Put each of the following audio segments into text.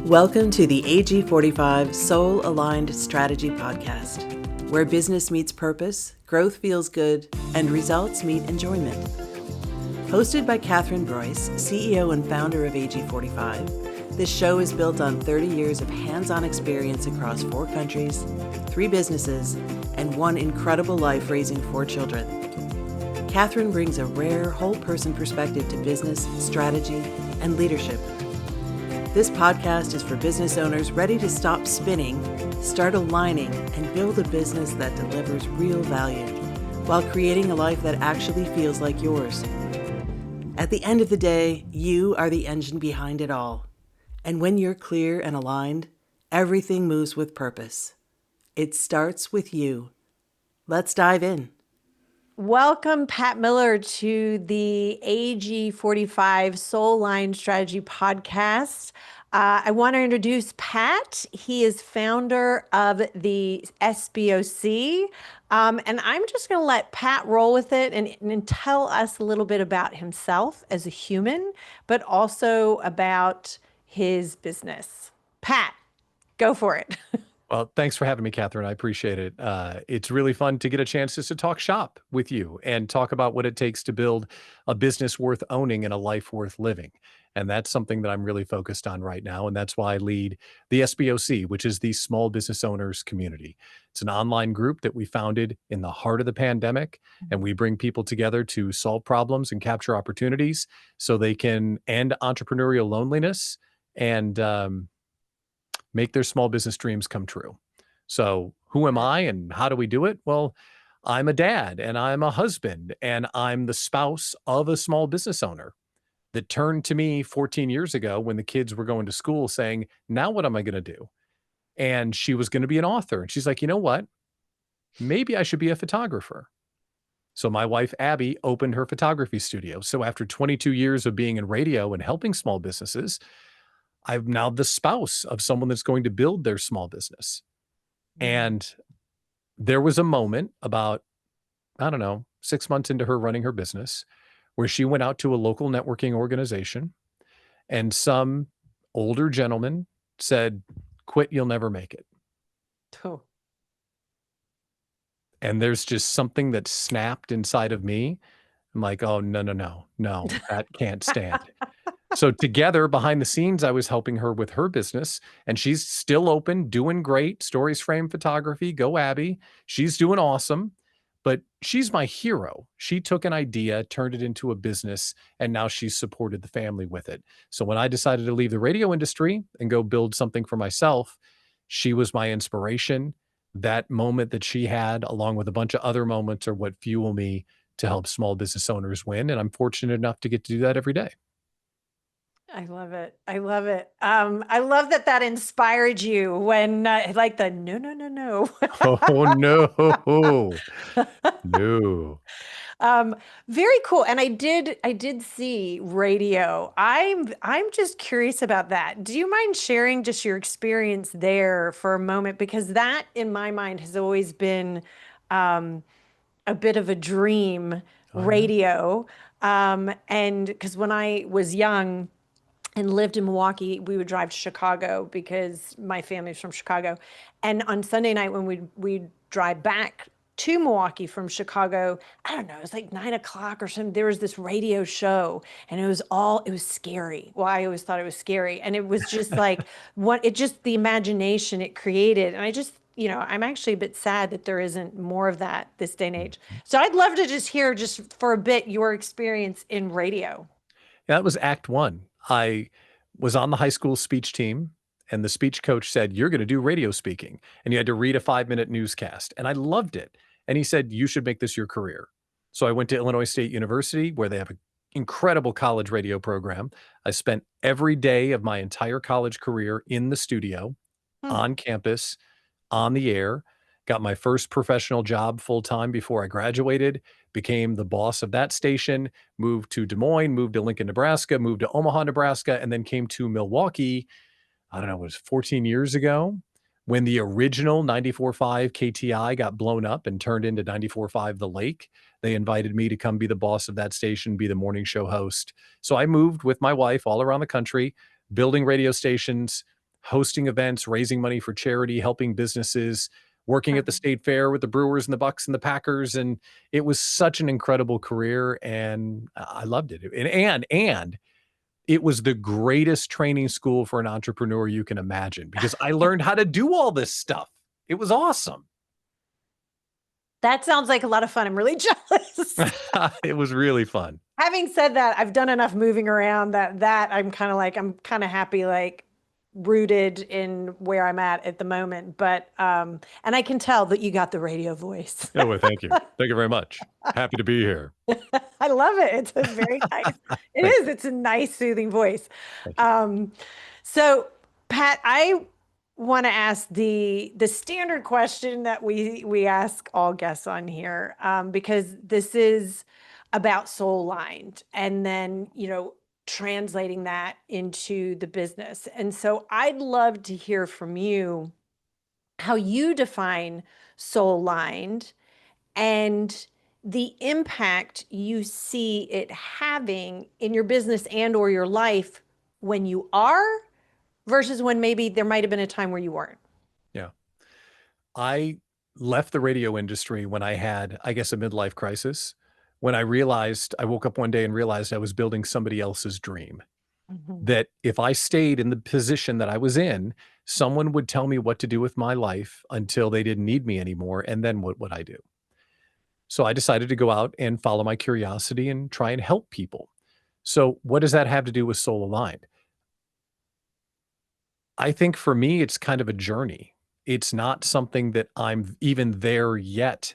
Welcome to the AG45 Soul Aligned Strategy Podcast, where business meets purpose, growth feels good, and results meet enjoyment. Hosted by Katherine Breuss, CEO and founder of AG45, this show is built on 30 years of hands-on experience across 4 countries, 3 businesses, and 1 incredible life raising 4 children. Katherine brings a rare whole-person perspective to business, strategy, and leadership. This podcast is for business owners ready to stop spinning, start aligning, and build a business that delivers real value while creating a life that actually feels like yours. At the end of the day, you are the engine behind it all. And when you're clear and aligned, everything moves with purpose. It starts with you. Let's dive in. Welcome, Pat Miller, to the AG45 Soul Line Strategy Podcast. I want to introduce Pat. He is founder of the SBOC. And I'm just going to let Pat roll with it and tell us a little bit about himself as a human, but also about his business. Pat, go for it. Well, thanks for having me, Katherine. I appreciate it. It's really fun to get a chance just to talk shop with you and talk about what it takes to build a business worth owning and a life worth living. And that's something that I'm really focused on right now. And that's why I lead the SBOC, which is the Small Business Owners Community. It's an online group that we founded in the heart of the pandemic. And we bring people together to solve problems and capture opportunities so they can end entrepreneurial loneliness and make their small business dreams come true. So who am I and how do we do it? Well, I'm a dad and I'm a husband and I'm the spouse of a small business owner that turned to me 14 years ago when the kids were going to school saying, now what am I going to do? And she was going to be an author. And she's like, you know what? Maybe I should be a photographer. So my wife, Abby, opened her photography studio. So after 22 years of being in radio and helping small businesses, I'm now the spouse of someone that's going to build their small business. And there was a moment about, 6 months into her running her business where she went out to a local networking organization and some older gentleman said, quit, you'll never make it. Oh. And there's just something that snapped inside of me. I'm like, oh, no, that can't stand. So together behind the scenes, I was helping her with her business and she's still open, doing great. Stories Frame Photography, go Abby. She's doing awesome, but she's my hero. She took an idea, turned it into a business, and now she's supported the family with it. So when I decided to leave the radio industry and go build something for myself, she was my inspiration. That moment that she had, along with a bunch of other moments, are what fuel me to help small business owners win. And I'm fortunate enough to get to do that every day. I love it. I love it. I love that inspired you when like the no. Oh, no. No. Very cool. And I did see radio. I'm just curious about that. Do you mind sharing just your experience there for a moment? Because that in my mind has always been a bit of a dream, radio. And because when I was young and lived in Milwaukee, we would drive to Chicago because my family's from Chicago. And on Sunday night when we'd drive back to Milwaukee from Chicago, I don't know, it was like 9 o'clock or something. There was this radio show and it was scary. Well, I always thought it was scary. And it was just like, the imagination it created. And I just, I'm actually a bit sad that there isn't more of that this day and age. So I'd love to just hear just for a bit your experience in radio. Yeah, that was Act 1. I was on the high school speech team and the speech coach said, you're going to do radio speaking. And you had to read a 5-minute newscast. And I loved it. And he said, you should make this your career. So I went to Illinois State University where they have an incredible college radio program. I spent every day of my entire college career in the studio, on campus, on the air, got my first professional job full-time before I graduated, became the boss of that station, moved to Des Moines, moved to Lincoln, Nebraska, moved to Omaha, Nebraska, and then came to Milwaukee, it was 14 years ago when the original 94.5 KTI got blown up and turned into 94.5 The Lake. They invited me to come be the boss of that station, be the morning show host. So I moved with my wife all around the country, building radio stations, hosting events, raising money for charity, helping businesses, working at the state fair with the Brewers and the Bucks and the Packers. And it was such an incredible career, and I loved it. And it was the greatest training school for an entrepreneur you can imagine, because I learned how to do all this stuff. It was awesome. That sounds like a lot of fun. I'm really jealous. It was really fun. Having said that, I've done enough moving around that I'm kind of happy, like rooted in where I'm at the moment. But, and I can tell that you got the radio voice. Oh, well, thank you. Thank you very much. Happy to be here. I love it. It's a very nice, it's a nice, soothing voice. So Pat, I want to ask the standard question that we ask all guests on here, because this is about soul aligned, and then, translating that into the business. And so I'd love to hear from you how you define soul aligned and the impact you see it having in your business and or your life when you are, versus when maybe there might have been a time where you weren't. Yeah. I left the radio industry when I had, I guess, a midlife crisis, when I woke up one day and realized I was building somebody else's dream. Mm-hmm. That if I stayed in the position that I was in, someone would tell me what to do with my life until they didn't need me anymore. And then what would I do? So I decided to go out and follow my curiosity and try and help people. So what does that have to do with soul aligned? I think for me, it's kind of a journey. It's not something that I'm even there yet,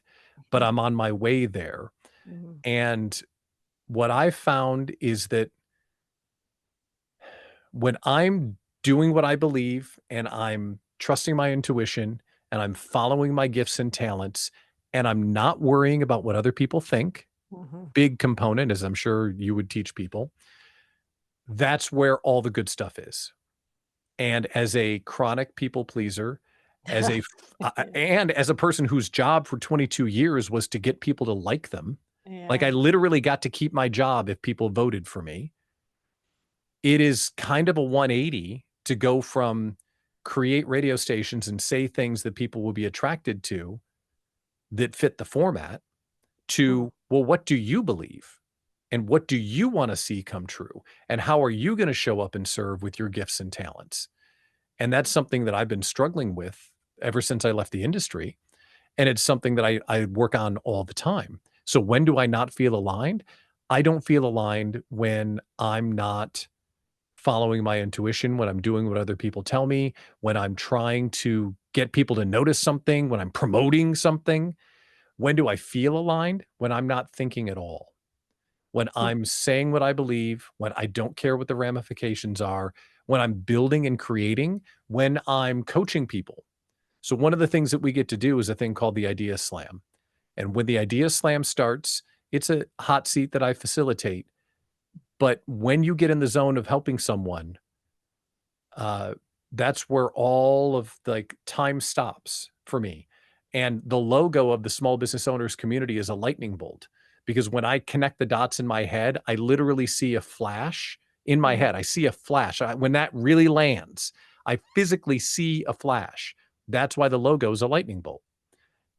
but I'm on my way there. Mm-hmm. And what I've found is that when I'm doing what I believe and I'm trusting my intuition and I'm following my gifts and talents and I'm not worrying about what other people think, Mm-hmm. big component, as I'm sure you would teach people, that's where all the good stuff is. And as a chronic people pleaser, and as a person whose job for 22 years was to get people to like them, like I literally got to keep my job if people voted for me. It is kind of a 180 to go from create radio stations and say things that people will be attracted to that fit the format to, well, what do you believe? And what do you want to see come true? And how are you going to show up and serve with your gifts and talents? And that's something that I've been struggling with ever since I left the industry. And it's something that I work on all the time. So when do I not feel aligned? I don't feel aligned when I'm not following my intuition, when I'm doing what other people tell me, when I'm trying to get people to notice something, when I'm promoting something. When do I feel aligned? When I'm not thinking at all. When I'm saying what I believe, when I don't care what the ramifications are, when I'm building and creating, when I'm coaching people. So one of the things that we get to do is a thing called the Idea Slam. And when the Idea Slam starts, it's a hot seat that I facilitate. But when you get in the zone of helping someone, that's where all of like time stops for me. And the logo of the small business owners community is a lightning bolt, because when I connect the dots in my head, I literally see a flash in my head. I see a flash. When that really lands, I physically see a flash. That's why the logo is a lightning bolt.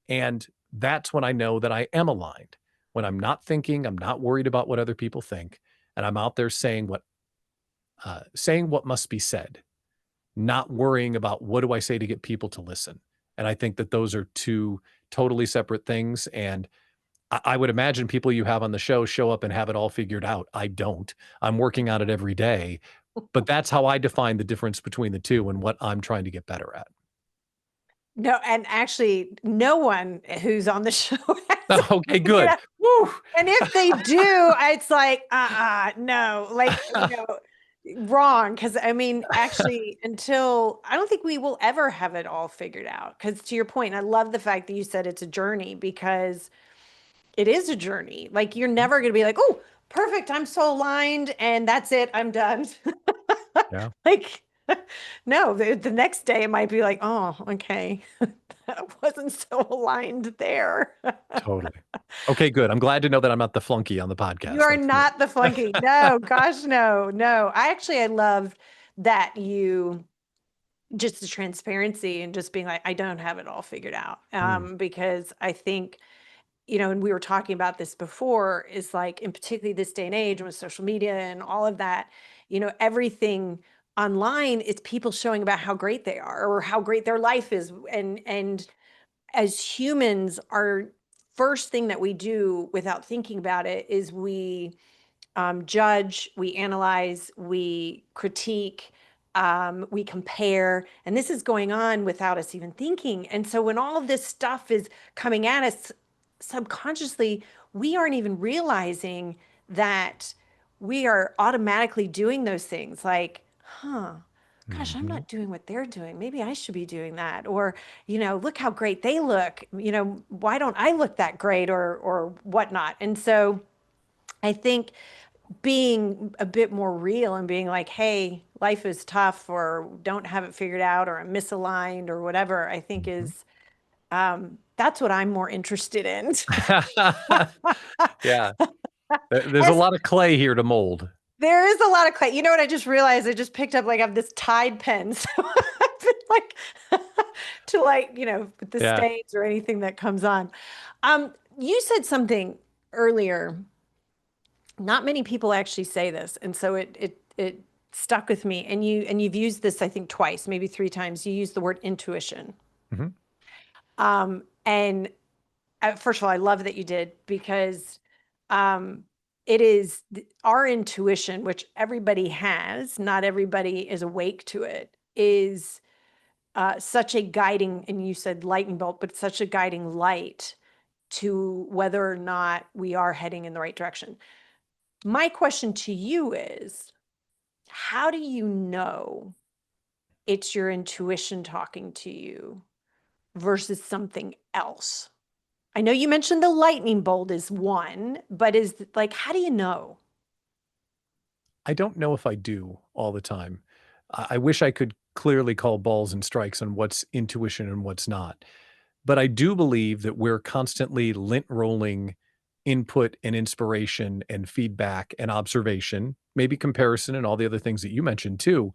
And that's when I know that I am aligned. When I'm not thinking, I'm not worried about what other people think, and I'm out there saying what must be said, not worrying about what do I say to get people to listen. And I think that those are two totally separate things. And I would imagine people you have on the show up and have it all figured out. I don't. I'm working on it every day. But that's how I define the difference between the two and what I'm trying to get better at. No, and actually, no one who's on the show okay, good. Woo. And if they do, it's like, no, like, wrong. Because I mean, actually, I don't think we will ever have it all figured out. Because to your point, I love the fact that you said it's a journey, because it is a journey. Like, you're never going to be like, oh, perfect, I'm so aligned and that's it, I'm done. Yeah. Like, no, the next day it might be like, oh, okay, that wasn't so aligned there. Totally. Okay, good. I'm glad to know that I'm not the flunky on the podcast. You are not the flunky. No, gosh, no. I love that you just the transparency and just being like, I don't have it all figured out. Mm. Because I think, and we were talking about this before, is like, in particularly this day and age with social media and all of that, everything online, it's people showing about how great they are or how great their life is. And as humans, our first thing that we do without thinking about it is we judge, we analyze, we critique, we compare, and this is going on without us even thinking. And so when all of this stuff is coming at us subconsciously, we aren't even realizing that we are automatically doing those things like, gosh, I'm Mhm. not doing what they're doing. Maybe I should be doing that. Or, look how great they look. Why don't I look that great or whatnot? And so I think being a bit more real and being like, hey, life is tough or don't have it figured out or I'm misaligned or whatever, I think Mhm. is that's what I'm more interested in. Yeah. There's a As lot of clay here to mold. there is a lot of clay. You know what I just realized? I just picked up like I have this Tide pen. So I've been like to like, with the Yeah. stains or anything that comes on. You said something earlier. Not many people actually say this, and so it stuck with me. And you've used this, I think, twice, maybe three times. You used the word intuition. Mhm. And first of all, I love that you did because um, it is our intuition, which everybody has. Not everybody is awake to it. Is such a guiding, and you said lightning bolt, but such a guiding light to whether or not we are heading in the right direction. My question to you is, how do you know it's your intuition talking to you versus something else? I know you mentioned the lightning bolt is one, but is like, how do you know? I don't know if I do all the time. I wish I could clearly call balls and strikes on what's intuition and what's not. But I do believe that we're constantly lint rolling input and inspiration and feedback and observation, maybe comparison and all the other things that you mentioned too.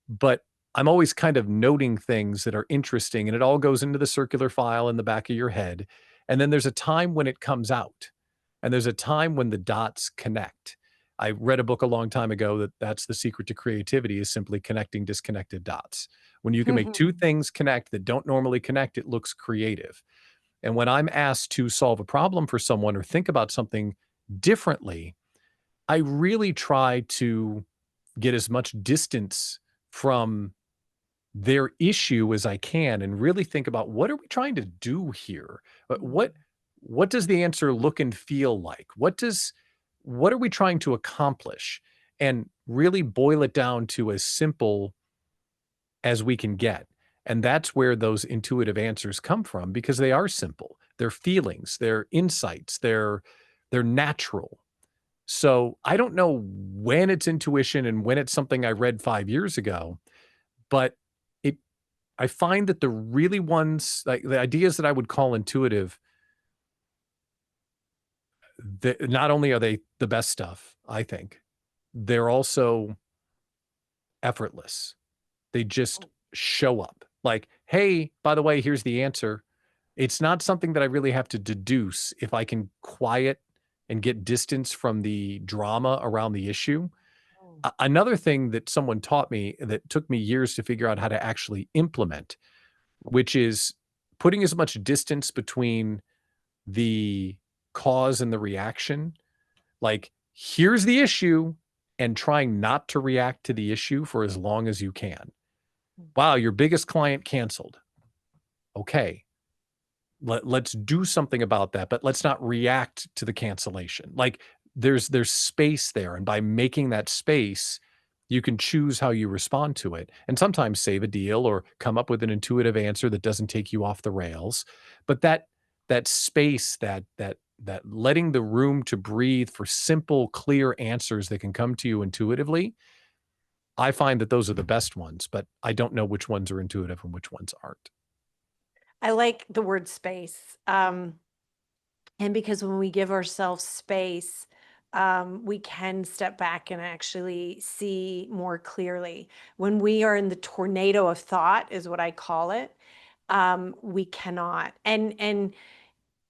But I'm always kind of noting things that are interesting, and it all goes into the circular file in the back of your head. And then there's a time when it comes out, and there's a time when the dots connect. I read a book a long time ago that that's the secret to creativity is simply connecting disconnected dots. When you can make two things connect that don't normally connect, it looks creative. And when I'm asked to solve a problem for someone or think about something differently, I really try to get as much distance from their issue as I can and really think about what are we trying to do here? What does the answer look and feel like? What are we trying to accomplish? And really boil it down to as simple as we can get. And that's where those intuitive answers come from because they are simple. They're feelings, they're insights, they're natural. So I don't know when it's intuition and when it's something I read 5 years ago, but it I find that the really ones like the ideas that I would call intuitive, not only are they the best stuff, I think, they're also effortless. They just show up. Like, "Hey, by the way, here's the answer." It's not something that I really have to deduce if I can quiet and get distance from the drama around the issue. Another thing that someone taught me that took me years to figure out how to actually implement, which is putting as much distance between the cause and the reaction. Like, here's the issue, and trying not to react to the issue for as long as you can. Wow, your biggest client canceled. Okay, let's do something about that, but let's not react to the cancellation. Like there's space there, and by making that space, you can choose how you respond to it, and sometimes save a deal or come up with an intuitive answer that doesn't take you off the rails. But that space, that letting the room to breathe for simple, clear answers that can come to you intuitively, I find that those are the best ones, but I don't know which ones are intuitive and which ones aren't. I like the word space. And because when we give ourselves space, we can step back and actually see more clearly. When we are in the tornado of thought, is what I call it, we cannot. And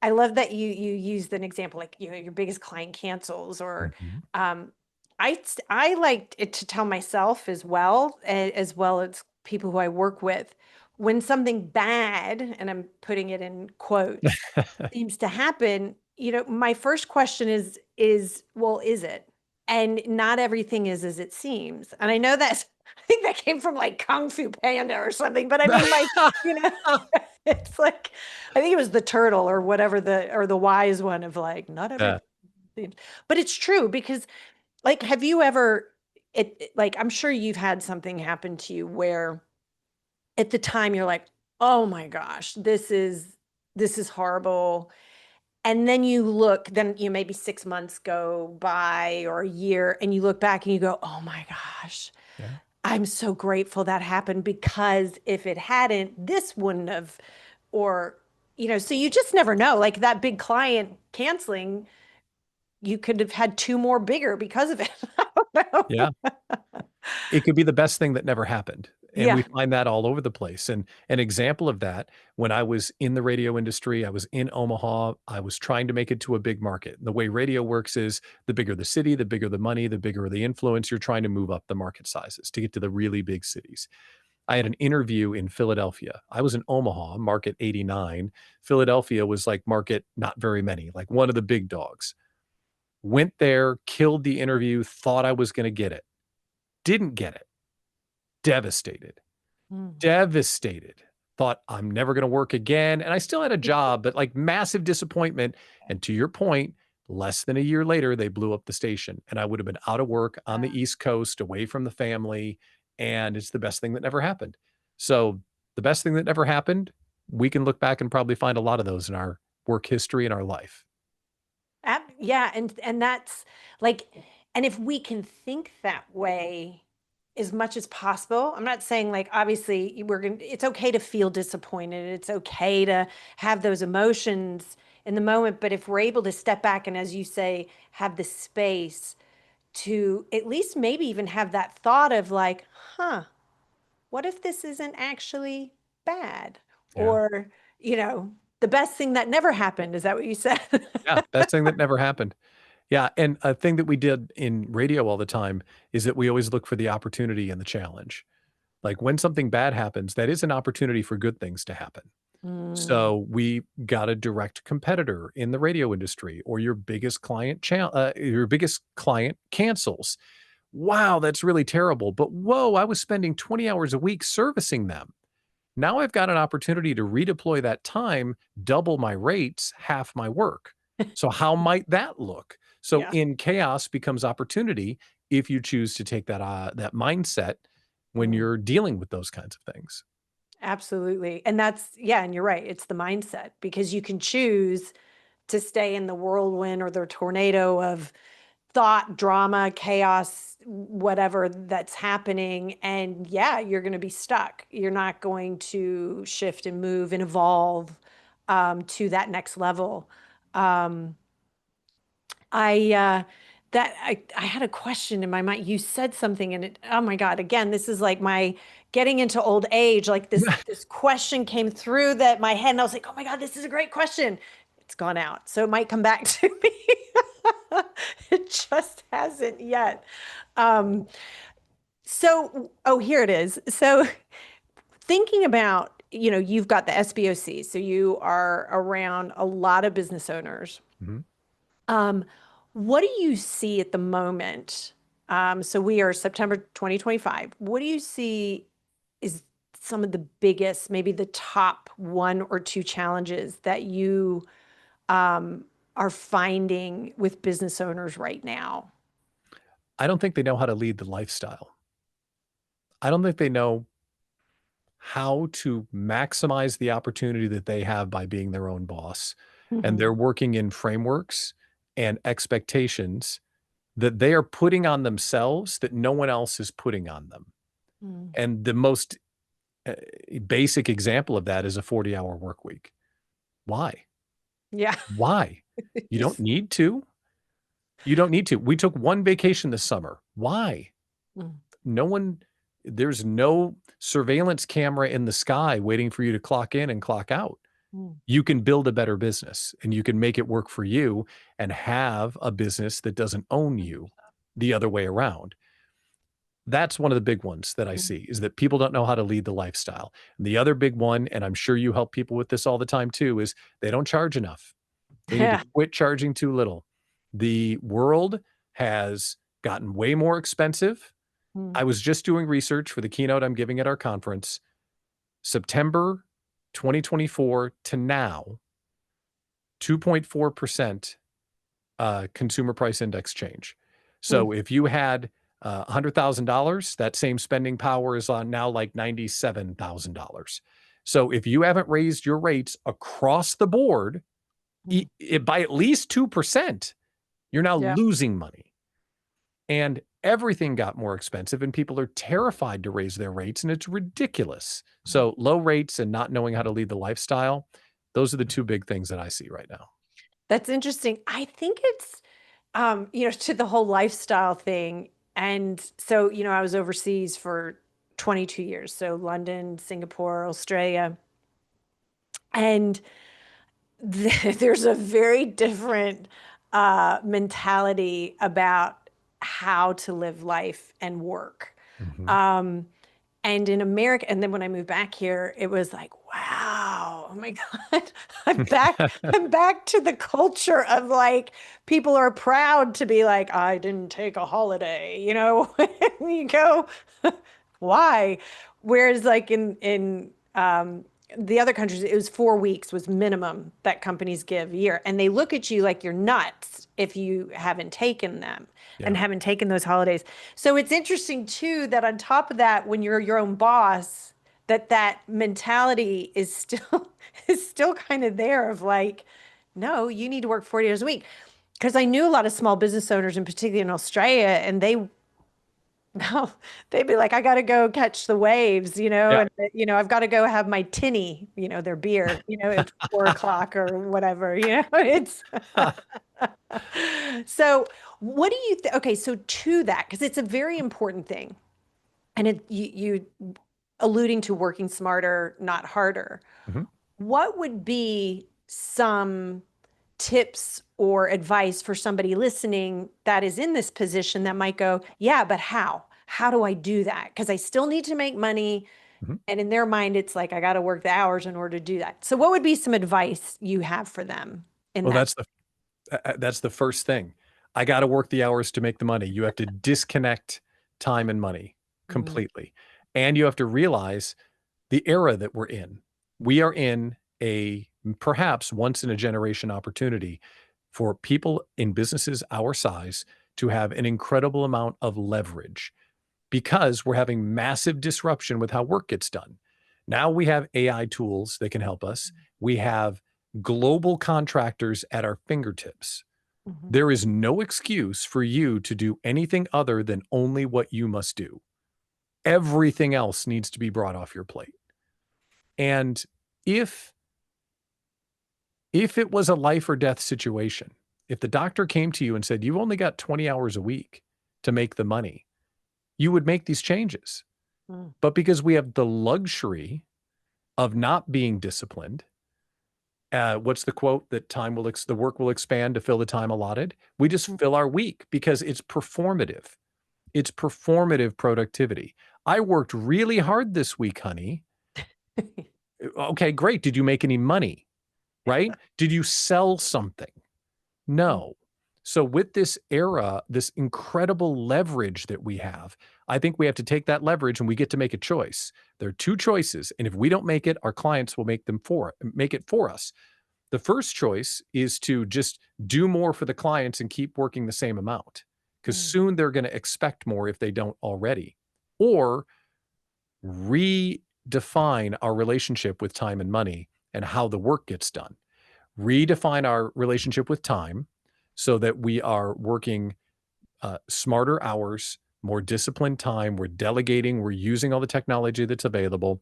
I love that you used an example like your biggest client cancels, or Mhm. um, I like it to tell myself as well as people who I work with, when something bad, and I'm putting it in quotes, seems to happen. My first question is well, is it? And not everything is as it seems. And I know that's I think that came from like Kung Fu Panda or something, but I mean, like, you know, it's like I think it was the turtle or whatever, the wise one of like, not Yeah. everything seems. But it's true because like, have you ever like I'm sure you've had something happen to you where at the time you're like, oh my gosh, this is horrible. And then maybe 6 months go by or a year, and you look back and you go, oh my gosh, Yeah. I'm so grateful that happened, because if it hadn't, this wouldn't have, or, so you just never know. Like that big client canceling, you could have had two more bigger because of it. I don't know. Yeah. It could be the best thing that never happened, and Yeah. we find that all over the place, and an example of that, when I was in the radio industry, I was in Omaha, I was trying to make it to a big market. The way radio works is the bigger the city, the bigger the money, the bigger the influence, you're trying to move up the market sizes to get to the really big cities. I had an interview in Philadelphia. I was in Omaha, market 89. Philadelphia was like market not very many, like one of the big dogs. Went there, killed the interview, thought I was gonna get it. Didn't get it. Devastated. Mm. Devastated. Thought, "I'm never gonna work again," and I still had a job, but, like, massive disappointment, and to your point, less than a year later, they blew up the station, and I would have been out of work on the East Coast, away from the family, and it's the best thing that never happened. So, the best thing that never happened, we can look back and probably find a lot of those in our work history and our life. Yeah, and that's like, and if we can think that way as much as possible, I'm not saying like obviously it's okay to feel disappointed. It's okay to have those emotions in the moment, but if we're able to step back and, as you say, have the space to at least maybe even have that thought of like, huh, what if this isn't actually bad? Yeah. Or, the best thing that never happened. Is that what you said? Yeah, best thing that never happened. Yeah, and a thing that we did in radio all the time is that we always look for the opportunity and the challenge. Like, when something bad happens, that is an opportunity for good things to happen. Mm. So, we got a direct competitor in the radio industry, or your biggest client cancels. Wow, that's really terrible, but whoa, I was spending 20 hours a week servicing them. Now I've got an opportunity to redeploy that time, double my rates, half my work. So how might that look? So Yeah. in chaos becomes opportunity if you choose to take that mindset when Mm. you're dealing with those kinds of things. Absolutely. And yeah, and you're right. It's the mindset, because you can choose to stay in the whirlwind or the tornado of thought, drama, chaos, whatever that's happening. And yeah, you're going to be stuck. You're not going to shift and move and evolve to that next level. Um, I I had a question in my mind. You said something, and oh my God, again, this is like my getting into old age. Like this question came through that my head, and I was like, oh my God, this is a great question. It's gone out. So it might come back to me. It just hasn't yet. Um, oh, here it is. So thinking about, you've got the SBOC, so you are around a lot of business owners. Mhm. Um, what do you see at the moment? So we are September 2025. What do you see is some of the biggest, maybe the top one or two challenges that you are finding with business owners right now? I don't think they know how to lead the lifestyle. I don't think they know how to maximize the opportunity that they have by being their own boss. And they're Mhm. working in frameworks and expectations that they are putting on themselves that no one else is putting on them. Mm. And the most uh, basic example of that is a 40-hour work week. Why? Yeah. Why? You don't Just need to. You don't need to. We took one vacation this summer. Why? Mm, There's no surveillance camera in the sky waiting for you to clock in and clock out. mm. You can build a better business and you can make it work for you and have a business that doesn't own you the other way around. That's one of the big ones that I Mm. see, is that people don't know how to lead the lifestyle. And the other big one, and I'm sure you help people with this all the time too, is they don't charge enough. They need to Yeah. quit charging too little. The world has gotten way more expensive. Mm. I was just doing research for the keynote I'm giving at our conference. September 2024 to now, 2.4% consumer price index change. Mm. So if you had $100,000, that same spending power is on now like $97,000. So if you haven't raised your rates across the board Mm. by at least 2%, you're now Yeah. losing money. And everything got more expensive and people are terrified to raise their rates and it's ridiculous. So low rates and not knowing how to lead the lifestyle, those are the two big things that I see right now. That's interesting. I think it's, to the whole lifestyle thing. And so, I was overseas for 22 years. So London, Singapore, Australia. And there's a very different mentality about how to live life and work. Mhm. And in America, and then when I moved back here, it was like, wow, oh my God, I'm back, I'm back to the culture of like people are proud to be like, I didn't take a holiday, and you go, why? Whereas like in the other countries, it was 4 weeks was minimum that companies give a year. And they look at you like you're nuts if you haven't taken them and Yeah. haven't taken those holidays. So it's interesting too that on top of that, when you're your own boss, that mentality is still is still kind of there of like, no, you need to work 40 hours a week. Because I knew a lot of small business owners, in particular in Australia, and they no, they'd be like, I got to go catch the waves, Yeah. and I've got to go have my tinny, their beer, at 4 o'clock or whatever, it's so what do you okay, so to that, because it's a very important thing, and you alluding to working smarter, not harder. Mhm. What would be some tips or advice for somebody listening that is in this position that might go, yeah, but how? How do I do that? Because I still need to make money. Mhm. And in their mind, it's like, I got to work the hours in order to do that. So, what would be some advice you have for them in Well, that? that's the first thing. I got to work the hours to make the money. You have to disconnect time and money Mm, completely. And you have to realize the era that we're in. We are in a perhaps once in a generation opportunity for people in businesses our size to have an incredible amount of leverage because we're having massive disruption with how work gets done. Now we have AI tools that can help us. We have global contractors at our fingertips. mhm, There is no excuse for you to do anything other than only what you must do. Everything else needs to be brought off your plate. And if it was a life or death situation, if the doctor came to you and said, you've only got 20 hours a week to make the money, you would make these changes. mm, But because we have the luxury of not being disciplined, what's the quote that the work will expand to fill the time allotted? We just mm. fill our week because it's performative. It's performative productivity. I worked really hard this week, honey. Okay, great. Did you make any money? Right? Did you sell something? No. So with this era, this incredible leverage that we have, I think we have to take that leverage and we get to make a choice. There are two choices, and if we don't make it, our clients will make it for us. The first choice is to just do more for the clients and keep working the same amount, because Mm, soon they're going to expect more if they don't already. Or redefine our relationship with time and money and how the work gets done. Redefine our relationship with time so that we are working smarter hours, more disciplined time. We're delegating, we're using all the technology that's available,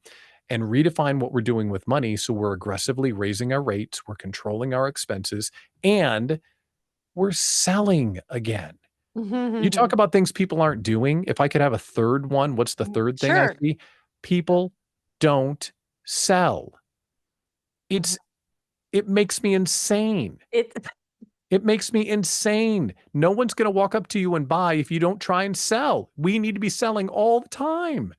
and redefine what we're doing with money. So we're aggressively raising our rates, we're controlling our expenses, and we're selling again. You talk Mhm. about things people aren't doing. If I could have a third one, what's the third thing I Sure. see? People don't sell. Mhm. It's it makes me insane. It It makes me insane. No one's gonna walk up to you and buy if you don't try and sell. We need to be selling all the time.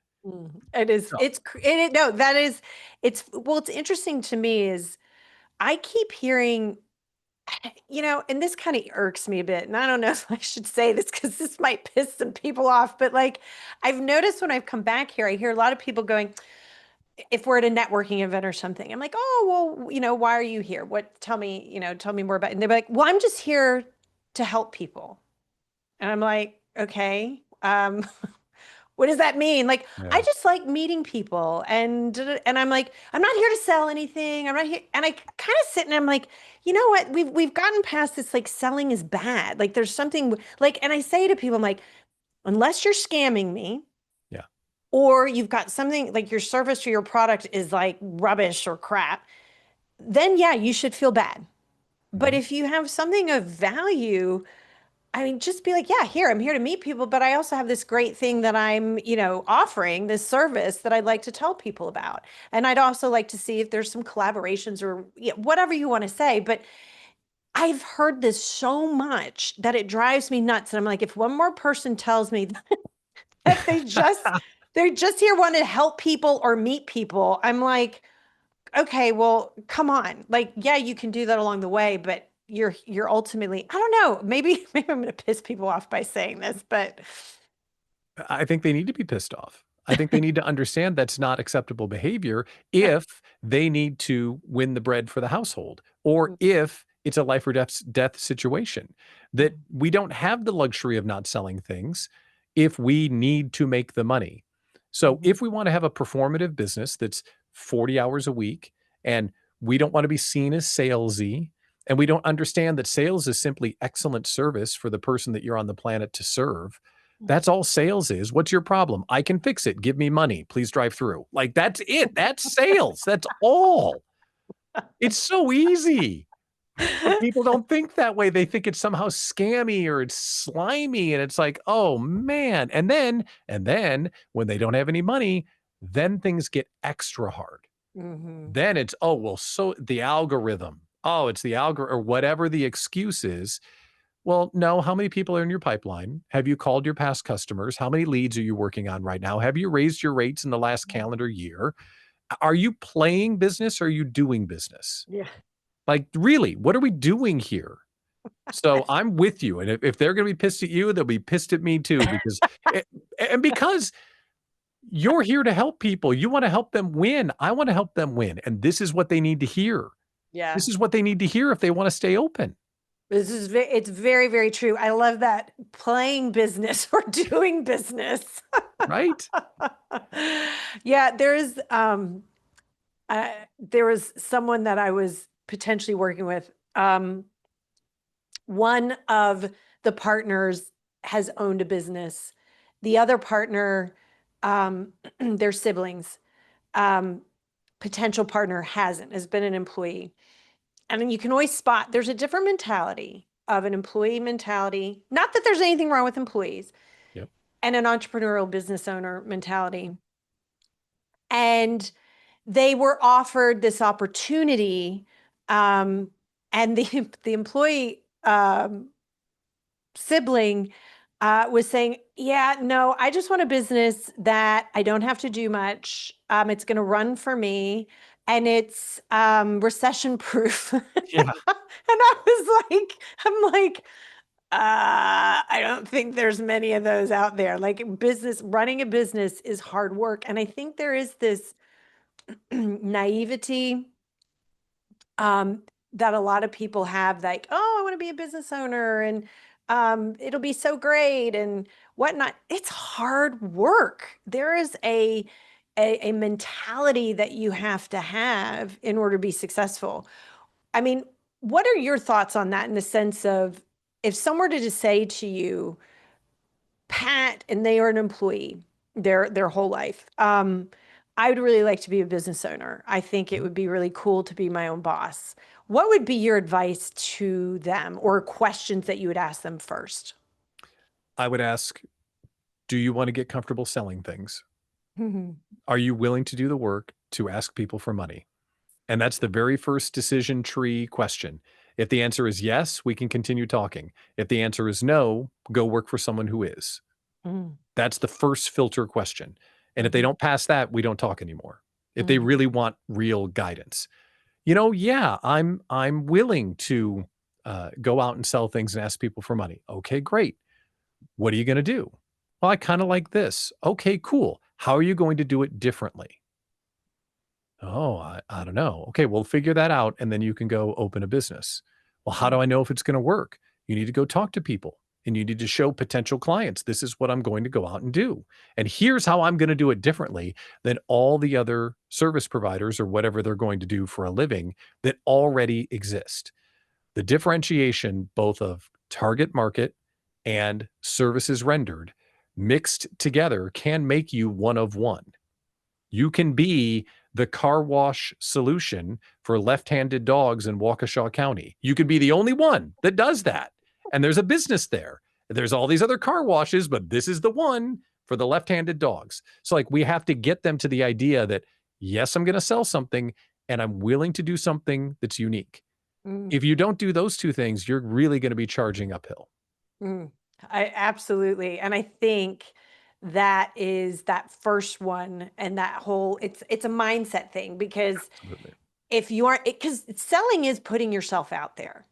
it is, So, it's, it, no, that is, it's, well, it's interesting to me is I keep hearing, and this kind of irks me a bit. And I don't know if I should say this because this might piss some people off, but like I've noticed when I've come back here, I hear a lot of people going, if we're at a networking event or something, I'm like, oh, well, why are you here? Tell me more about it. And they're like, well, I'm just here to help people. And I'm like, okay, what does that mean? Like, I yeah. just like meeting people and I'm like, I'm not here to sell anything. I'm not here. And I kind of sit and I'm like, you know what? We've gotten past this, like selling is bad. Like there's something like, and I say to people, I'm like, unless you're scamming me, Yeah. or you've got something like your service or your product is like rubbish or crap, then yeah, you should feel bad. But Mhm. if you have something of value, I mean, just be like, yeah, here, I'm here to meet people, but I also have this great thing that I'm, offering this service that I'd like to tell people about. And I'd also like to see if there's some collaborations or whatever you want to say. But I've heard this so much that it drives me nuts. And I'm like, if one more person tells me that they just here want to help people or meet people, I'm like, okay, well, come on. Like, yeah, you can do that along the way, but you're ultimately, I don't know, maybe I'm gonna piss people off by saying this, but I think they need to be pissed off. I think they need to understand that's not acceptable behavior if they need to win the bread for the household, or if it's a life or death situation. That we don't have the luxury of not selling things if we need to make the money. So Mhm. if we want to have a performative business that's 40 hours a week, and we don't want to be seen as salesy, and we don't understand that sales is simply excellent service for the person that you're on the planet to serve, that's all sales is. What's your problem? I can fix it. Give me money. Please drive through. Like, that's it. That's sales. That's all. It's so easy. But people don't think that way. They think it's somehow scammy or it's slimy. And it's like, oh man. And then when they don't have any money, then things get extra hard. Mhm. Then it's, oh, well, so the algorithm. Oh, it's the algorithm or whatever the excuse is. Well, no. How many people are in your pipeline? Have you called your past customers? How many leads are you working on right now? Have you raised your rates in the last calendar year? Are you playing business or are you doing business? Yeah. Like, really, what are we doing here? So I'm with you. And if they're going to be pissed at you, they'll be pissed at me too, because, eh, and because you're here to help people, you want to help them win. I want to help them win. And this is what they need to hear. Yeah. This is what they need to hear if they want to stay open, It's very, very true. I love that, playing business or doing business. right? Yeah, there was someone that I was potentially working with. One of the partners has owned a business. The other partner, they're siblings. Um, Potential partner has been an employee. And then you can always spot there's a different mentality of an employee mentality. Not that there's anything wrong with employees, Yep. and an entrepreneurial business owner mentality. And they were offered this opportunity. And the employee sibling was saying, yeah, no, I just want a business that I don't have to do much. It's going to run for me and it's recession proof. And Yeah. I was like, I'm like, I don't think there's many of those out there. Like, running a business is hard work. And I think there is this naivety um, that a lot of people have, like, oh, I want to be a business owner and it'll be so great and whatnot. It's hard work. There is a mentality that you have to have in order to be successful. I mean, what are your thoughts on that in the sense of if someone were to just say to you, Pat, and they are an employee their whole life. I would really like to be a business owner. I think it would be really cool to be my own boss. What would be your advice to them or questions that you would ask them first? I would ask, do you want to get comfortable selling things? Mhm. Are you willing to do the work to ask people for money? And that's the very first decision tree question. If the answer is yes, we can continue talking. If the answer is no, go work for someone who is. Mm, That's the first filter question. And if they mhm, don't pass that, we don't talk anymore. If they mm, really want real guidance, yeah, I'm willing to go out and sell things and ask people for money. Okay, great. What are you going to do? Well, I kind of like this. Okay, cool. How are you going to do it differently? Oh, I don't know. Okay, well, figure that out and then you can go open a business. Well, how do mm, I know if it's going to work? You need to go talk to people and you need to show potential clients, this is what I'm going to go out and do. And here's how I'm going to do it differently than all the other service providers or whatever they're going to do for a living that already exist. The differentiation both of target market and services rendered mixed together can make you one of one. You can be the car wash solution for left-handed dogs in Waukesha County. You could be the only one that does that. And there's a business there. There's all these other car washes, but this is the one for the left-handed dogs. So like we have to get them to the idea that, yes, I'm going to sell something and I'm willing to do something that's unique. mm, If you don't do those two things, you're really going to be charging uphill. mm. I absolutely. And I think that is that first one and that whole it's a mindset thing because Absolutely. if you aren't because selling is putting yourself out there.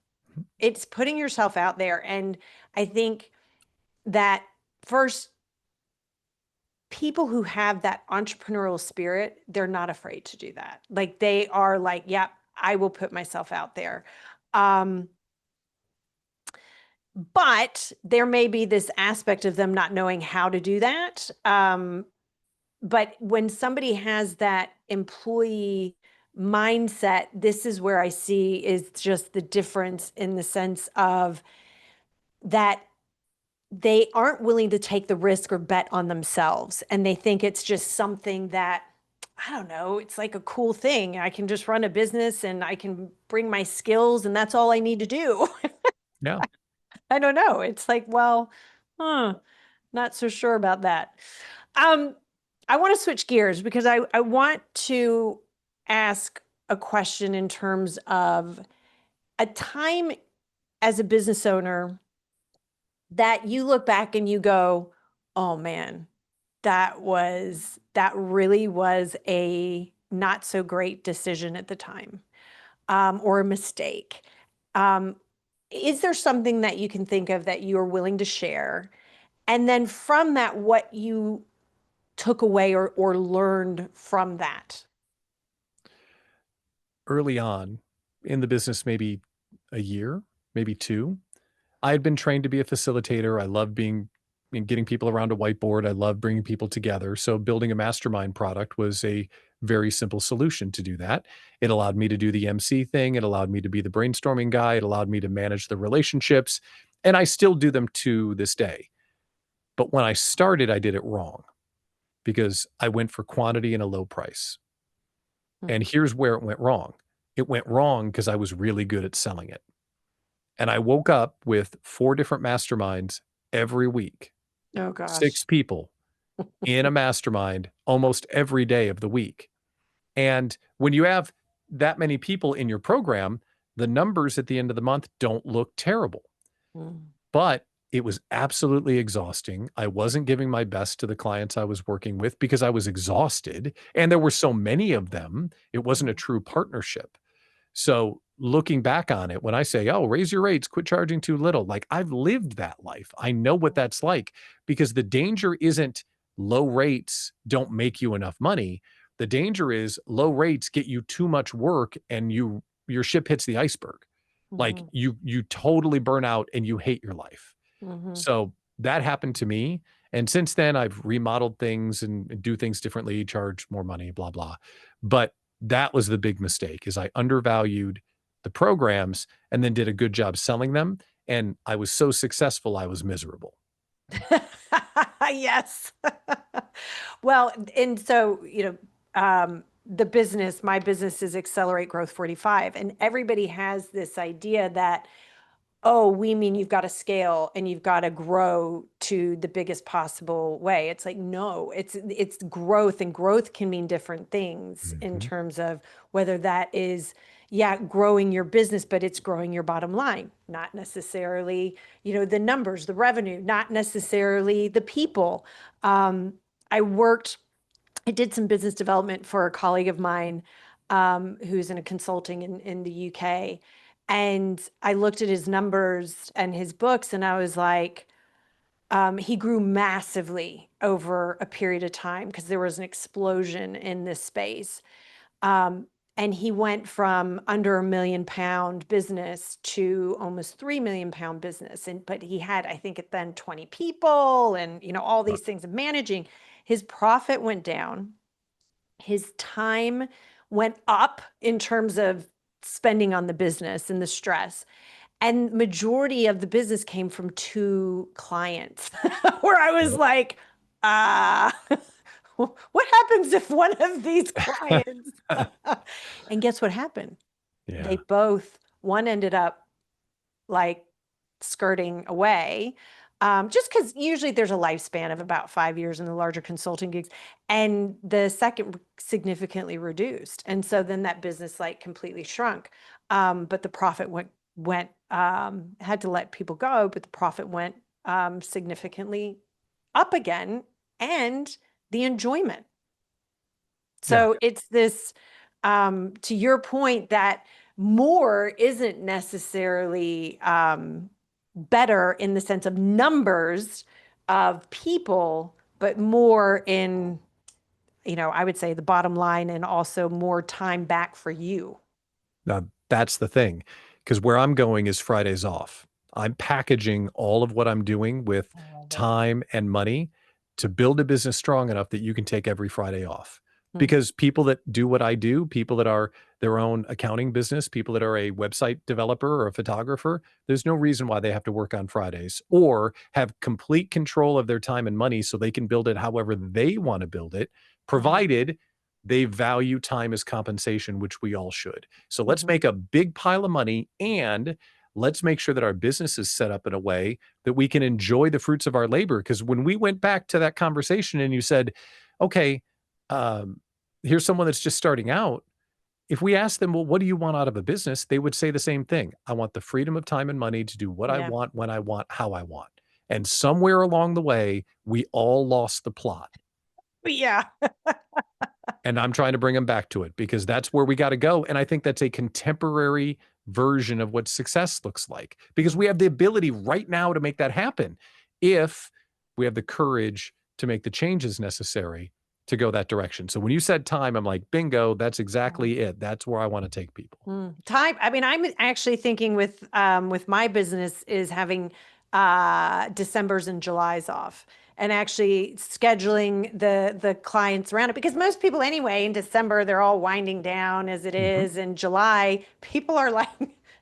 It's putting yourself out there. And I think that first people who have that entrepreneurial spirit, they're not afraid to do that. Like they are like, yeah, I will put myself out there. Um, but there may be this aspect of them not knowing how to do that. But when somebody has that employee mindset, this is where I see is just the difference in the sense of that they aren't willing to take the risk or bet on themselves. And they think it's just something that, I don't know, it's like a cool thing. I can just run a business and I can bring my skills and that's all I need to do. Yeah. I don't know. It's like, well, huh, not so sure about that. Um, I want to switch gears because I want to ask a question in terms of a time as a business owner that you look back and you go, oh man, that really was a not so great decision at the time, or a mistake. Um, is there something that you can think of that you're willing to share? And then from that, what you took away or learned from that? Early on in the business, maybe a year, maybe two, I had been trained to be a facilitator. I love getting people around a whiteboard. I love bringing people together. So building a mastermind product was a very simple solution to do that. It allowed me to do the MC thing. It allowed me to be the brainstorming guy. It allowed me to manage the relationships. And I still do them to this day. But when I started, I did it wrong because I went for quantity and a low price. Hmm. And here's where it went wrong. It went wrong because I was really good at selling it. And I woke up with 4 different masterminds every week, Oh 6 gosh. people in a mastermind almost every day of the week. And when you have that many people in your program, the numbers at the end of the month don't look terrible. Mm, But it was absolutely exhausting. I wasn't giving my best to the clients I was working with because I was exhausted, and there were so many of them, it wasn't a mm, true partnership. So looking back on it, when I say, oh, raise your rates, quit charging too little, like I've lived that life. I know what that's like because the danger isn't low rates don't make you enough money. The danger is low rates get you too much work and your ship hits the iceberg. Like mhm, you totally burn out and you hate your life. mhm. So that happened to me. And since then, I've remodeled things and do things differently, charge more money, blah, blah. But that was the big mistake is I undervalued the programs and then did a good job selling them. And I was so successful, I was miserable. Yes. Well, and so, my business is Accelerate Growth 45. And everybody has this idea that, oh, we mean you've got to scale and you've got to grow to the biggest possible way. It's like, no, it's growth, and growth can mean different things in terms of whether that is, growing your business, but it's growing your bottom line, not necessarily, the numbers, the revenue, not necessarily the people. I did some business development for a colleague of mine, who's in a consulting in the UK. And I looked at his numbers and his books, and I was like, he grew massively over a period of time because there was an explosion in this space. And he went from under £1 million business to almost £3 million business. But he had, I think at then 20 people and, all these things of managing. His profit went down. His time went up in terms of spending on the business and the stress. And majority of the business came from 2 clients where I was like, what happens if one of these clients, and guess what happened? Yeah. One ended up like skirting away, just because usually there's a lifespan of about 5 years in the larger consulting gigs, and the second significantly reduced. And so then that business like completely shrunk. But the profit went had to let people go, but the profit went significantly up again, and the enjoyment. So it's this, to your point, that more isn't necessarily better in the sense of numbers of people, but more in, I would say the bottom line, and also more time back for you. Now, that's the thing, because where I'm going is Fridays off. I'm packaging all of what I'm doing with time and money to build a business strong enough that you can take every Friday off. Because people that do what I do, people that are their own accounting business, people that are a website developer or a photographer, there's no reason why they have to work on Fridays or have complete control of their time and money so they can build it however they want to build it, provided they value time as compensation, which we all should. So let's make a big pile of money, and let's make sure that our business is set up in a way that we can enjoy the fruits of our labor. Because when we went back to that conversation and you said, okay, here's someone that's just starting out. If we ask them, well, what do you want out of a business? They would say the same thing. I want the freedom of time and money to do what I want, when I want, how I want. And somewhere along the way, we all lost the plot. Yeah. And I'm trying to bring them back to it, because that's where we got to go. And I think that's a contemporary version of what success looks like, because we have the ability right now to make that happen if we have the courage to make the changes necessary to go that direction. So when you said time, I'm like, bingo, that's exactly it. That's where I want to take people. Time. I mean, I'm actually thinking with my business is having Decembers and Julys off, and actually scheduling the clients around it, because most people anyway in December, they're all winding down as it is. In July, people are like,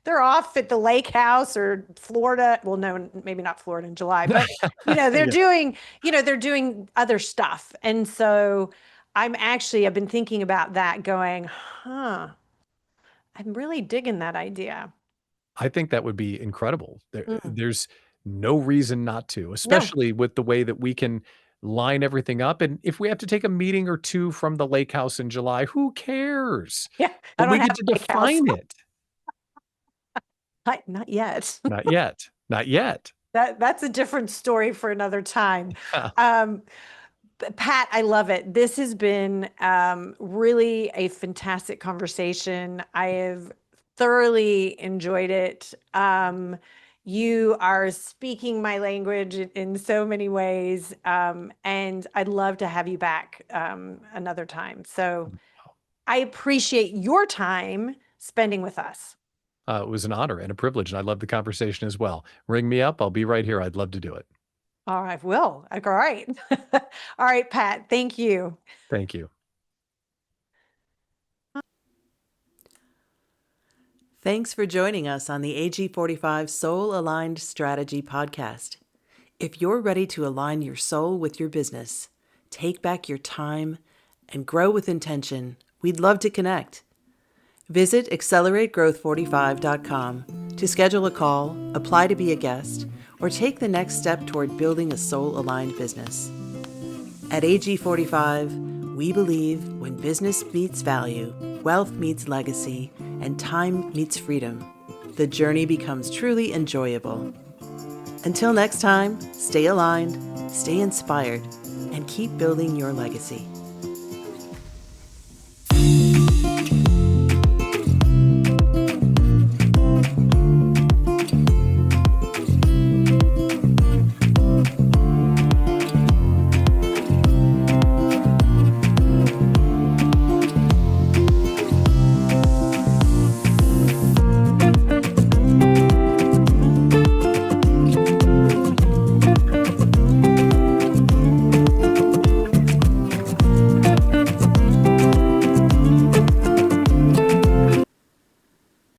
they're off at the lake house or Florida. Well, no, maybe not Florida in July, but they're doing, they're doing other stuff. And so I've been thinking about that, going, I'm really digging that idea. I think that would be incredible. There's no reason not to, especially with the way that we can line everything up. And if we have to take a meeting or 2 from the lake house in July, who cares? Yeah, But we get to define it. Not yet. Not yet. Not yet. That's a different story for another time. Pat, I love it. This has been really a fantastic conversation. I have thoroughly enjoyed it. You are speaking my language in so many ways, and I'd love to have you back another time. So I appreciate your time spending with us. It was an honor and a privilege, and I love the conversation as well. Ring me up. I'll be right here. I'd love to do it. All right, will. All right. All right, Pat, thank you. Thank you. Thanks for joining us on the AG45 Soul Aligned Strategy Podcast. If you're ready to align your soul with your business, take back your time, and grow with intention, we'd love to connect. Visit accelerategrowth45.com to schedule a call, apply to be a guest, or take the next step toward building a soul-aligned business. At AG45, we believe when business meets value, wealth meets legacy, and time meets freedom, the journey becomes truly enjoyable. Until next time, stay aligned, stay inspired, and keep building your legacy.